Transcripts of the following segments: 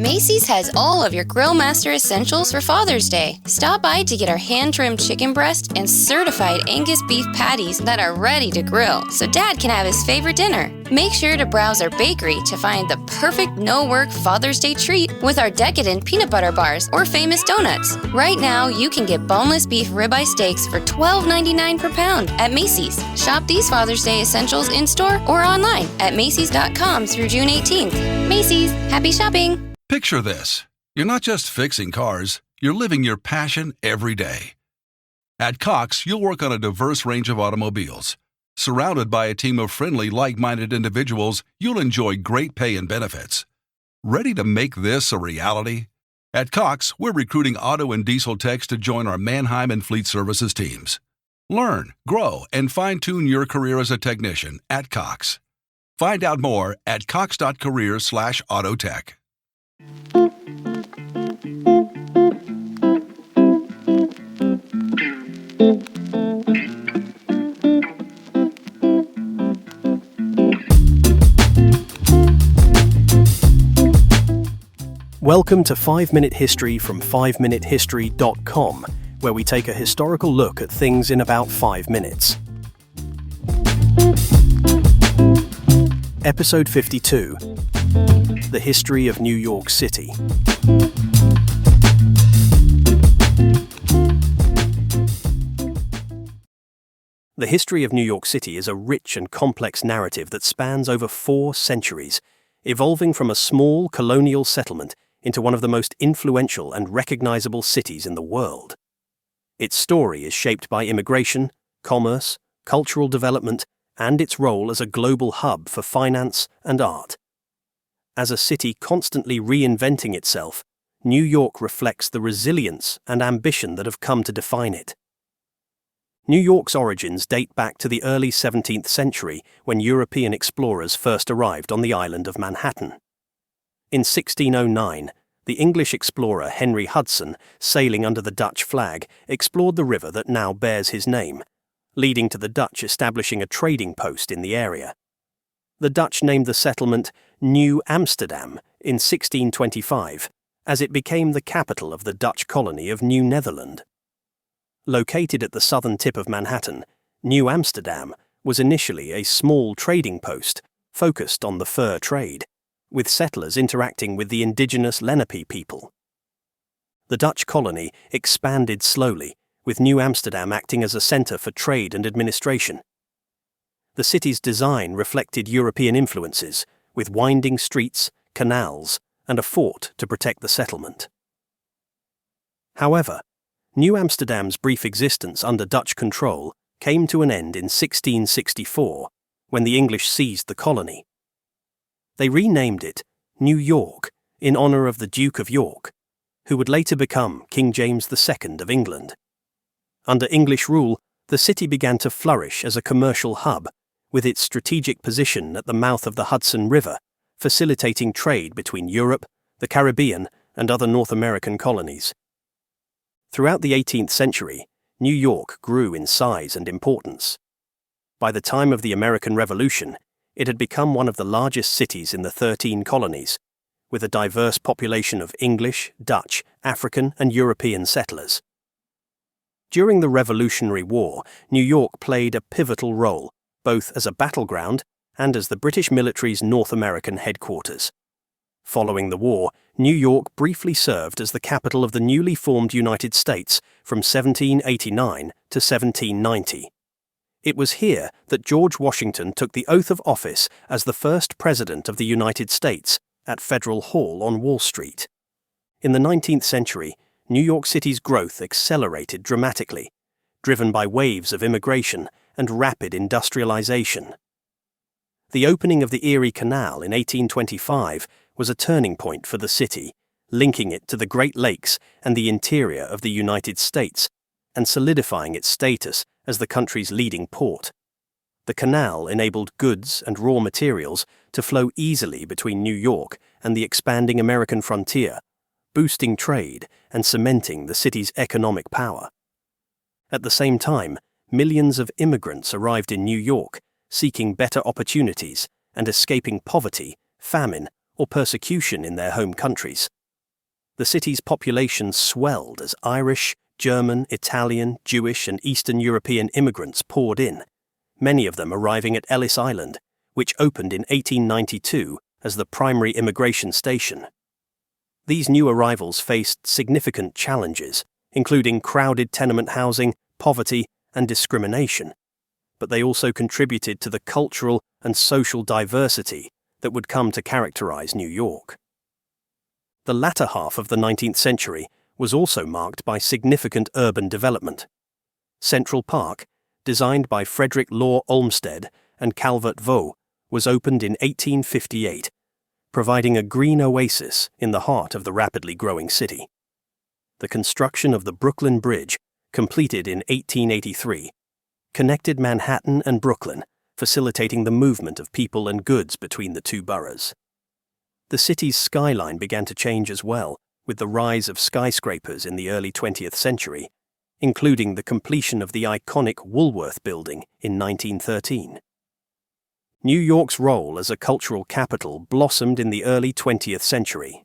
Macy's has all of your Grill Master essentials for Father's Day. Stop by to get our hand-trimmed chicken breast and certified Angus beef patties that are ready to grill, so Dad can have his favorite dinner. Make sure to browse our bakery to find the perfect no-work Father's Day treat with our decadent peanut butter bars or famous donuts. Right now, you can get boneless beef ribeye steaks for $12.99 per pound at Macy's. Shop these Father's Day essentials in-store or online at Macys.com through June 18th. Macy's, happy shopping! Picture this. You're not just fixing cars, you're living your passion every day. At Cox, you'll work on a diverse range of automobiles. Surrounded by a team of friendly, like-minded individuals, you'll enjoy great pay and benefits. Ready to make this a reality? At Cox, we're recruiting auto and diesel techs to join our Mannheim and Fleet Services teams. Learn, grow, and fine-tune your career as a technician at Cox. Find out more at cox.career/autotech. Welcome to 5-Minute History from 5minutehistory.com, where we take a historical look at things in about 5 minutes. Episode 52. The History of New York City. The history of New York City is a rich and complex narrative that spans over 4 centuries, evolving from a small colonial settlement into one of the most influential and recognizable cities in the world. Its story is shaped by immigration, commerce, cultural development, and its role as a global hub for finance and art. As a city constantly reinventing itself, New York reflects the resilience and ambition that have come to define it. New York's origins date back to the early 17th century when European explorers first arrived on the island of Manhattan. In 1609, the English explorer Henry Hudson, sailing under the Dutch flag, explored the river that now bears his name, leading to the Dutch establishing a trading post in the area. The Dutch named the settlement New Amsterdam in 1625, as it became the capital of the Dutch colony of New Netherland. Located at the southern tip of Manhattan, New Amsterdam was initially a small trading post focused on the fur trade, with settlers interacting with the indigenous Lenape people. The Dutch colony expanded slowly, with New Amsterdam acting as a center for trade and administration. The city's design reflected European influences, with winding streets, canals, and a fort to protect the settlement. However, New Amsterdam's brief existence under Dutch control came to an end in 1664, when the English seized the colony. They renamed it New York in honor of the Duke of York, who would later become King James II of England. Under English rule, the city began to flourish as a commercial hub, with its strategic position at the mouth of the Hudson River, facilitating trade between Europe, the Caribbean, and other North American colonies. Throughout the 18th century, New York grew in size and importance. By the time of the American Revolution, it had become one of the largest cities in the 13 colonies, with a diverse population of English, Dutch, African, and European settlers. During the Revolutionary War, New York played a pivotal role, both as a battleground and as the British military's North American headquarters. Following the war, New York briefly served as the capital of the newly formed United States from 1789 to 1790. It was here that George Washington took the oath of office as the first President of the United States at Federal Hall on Wall Street. In the 19th century, New York City's growth accelerated dramatically, driven by waves of immigration and rapid industrialization. The opening of the Erie Canal in 1825 was a turning point for the city, linking it to the Great Lakes and the interior of the United States, and solidifying its status as the country's leading port. The canal enabled goods and raw materials to flow easily between New York and the expanding American frontier, boosting trade and cementing the city's economic power. At the same time, millions of immigrants arrived in New York, seeking better opportunities and escaping poverty, famine, or persecution in their home countries. The city's population swelled as Irish, German, Italian, Jewish, and Eastern European immigrants poured in, many of them arriving at Ellis Island, which opened in 1892 as the primary immigration station. These new arrivals faced significant challenges, including crowded tenement housing, poverty, and discrimination, but they also contributed to the cultural and social diversity that would come to characterize New York. The latter half of the 19th century was also marked by significant urban development. Central Park, designed by Frederick Law Olmsted and Calvert Vaux, was opened in 1858, providing a green oasis in the heart of the rapidly growing city. The construction of the Brooklyn Bridge, completed in 1883, connected Manhattan and Brooklyn, facilitating the movement of people and goods between the two boroughs. The city's skyline began to change as well, with the rise of skyscrapers in the early 20th century, including the completion of the iconic Woolworth Building in 1913. New York's role as a cultural capital blossomed in the early 20th century.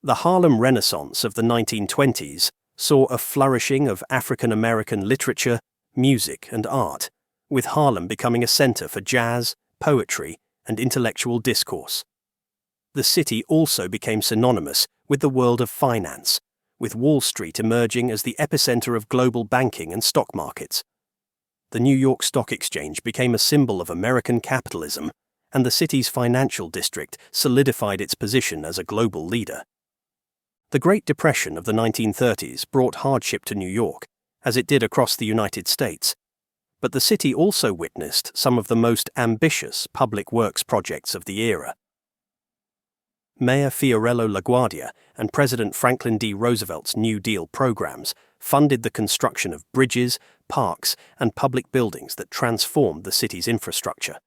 The Harlem Renaissance of the 1920s saw a flourishing of African American literature, music, and art, with Harlem becoming a center for jazz, poetry, and intellectual discourse. The city also became synonymous with the world of finance, with Wall Street emerging as the epicenter of global banking and stock markets. The New York Stock Exchange became a symbol of American capitalism, and the city's financial district solidified its position as a global leader. The Great Depression of the 1930s brought hardship to New York, as it did across the United States, but the city also witnessed some of the most ambitious public works projects of the era. Mayor Fiorello LaGuardia and President Franklin D. Roosevelt's New Deal programs funded the construction of bridges, parks, and public buildings that transformed the city's infrastructure.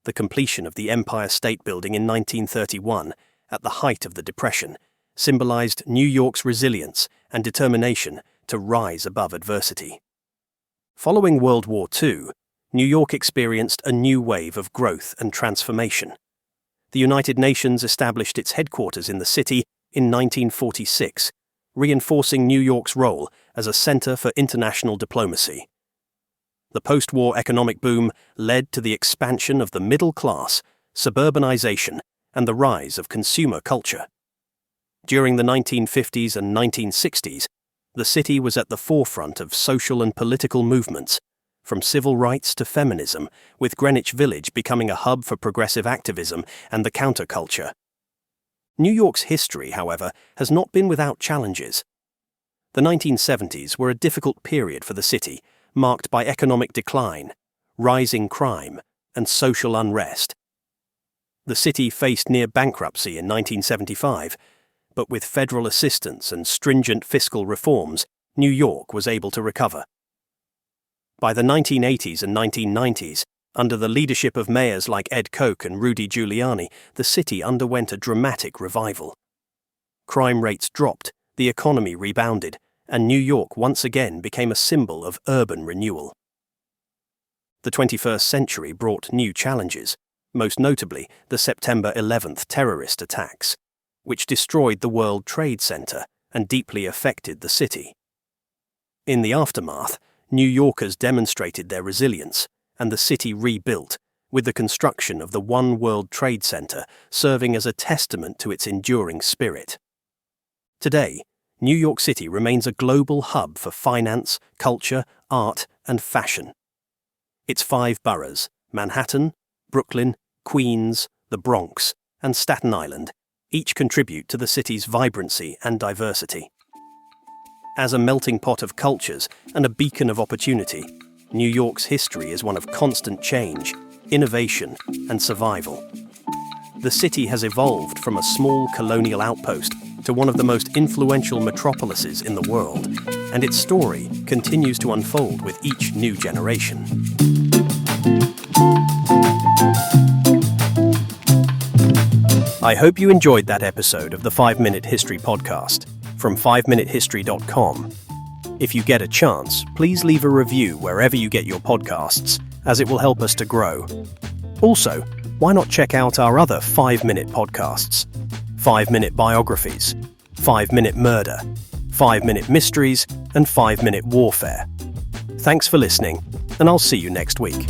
The completion of the Empire State Building in 1931, at the height of the Depression, symbolized New York's resilience and determination to rise above adversity. Following World War II, New York experienced a new wave of growth and transformation. The United Nations established its headquarters in the city in 1946, reinforcing New York's role as a center for international diplomacy. The post-war economic boom led to the expansion of the middle class, suburbanization, and the rise of consumer culture. During the 1950s and 1960s, the city was at the forefront of social and political movements, from civil rights to feminism, with Greenwich Village becoming a hub for progressive activism and the counterculture. New York's history, however, has not been without challenges. The 1970s were a difficult period for the city, marked by economic decline, rising crime, and social unrest. The city faced near bankruptcy in 1975, but with federal assistance and stringent fiscal reforms, New York was able to recover. By the 1980s and 1990s, under the leadership of mayors like Ed Koch and Rudy Giuliani, the city underwent a dramatic revival. Crime rates dropped, the economy rebounded, and New York once again became a symbol of urban renewal. The 21st century brought new challenges, most notably the September 11th terrorist attacks, which destroyed the World Trade Center and deeply affected the city. In the aftermath, New Yorkers demonstrated their resilience, and the city rebuilt, with the construction of the One World Trade Center serving as a testament to its enduring spirit. Today, New York City remains a global hub for finance, culture, art, and fashion. Its 5 boroughs, Manhattan, Brooklyn, Queens, the Bronx, and Staten Island, each contribute to the city's vibrancy and diversity. As a melting pot of cultures and a beacon of opportunity, New York's history is one of constant change, innovation, and survival. The city has evolved from a small colonial outpost to one of the most influential metropolises in the world, and its story continues to unfold with each new generation. I hope you enjoyed that episode of the 5-Minute History Podcast from 5minutehistory.com. If you get a chance, please leave a review wherever you get your podcasts, as it will help us to grow. Also, why not check out our other 5-minute podcasts? 5-minute biographies, 5-minute murder, 5-minute mysteries, and 5-minute warfare. Thanks for listening, and I'll see you next week.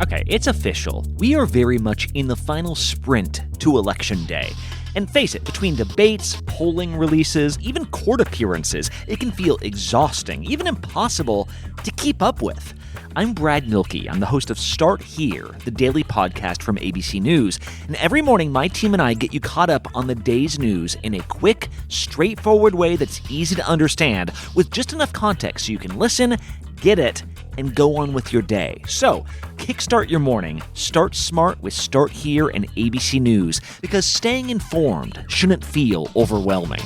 Okay, it's official. We are very much in the final sprint to Election Day. And face it, between debates, polling releases, even court appearances, it can feel exhausting, even impossible to keep up with. I'm Brad Milkey. I'm the host of Start Here, the daily podcast from ABC News. And every morning, my team and I get you caught up on the day's news in a quick, straightforward way that's easy to understand, with just enough context so you can listen, get it, and go on with your day. So, kickstart your morning. Start smart with Start Here and ABC News, because staying informed shouldn't feel overwhelming.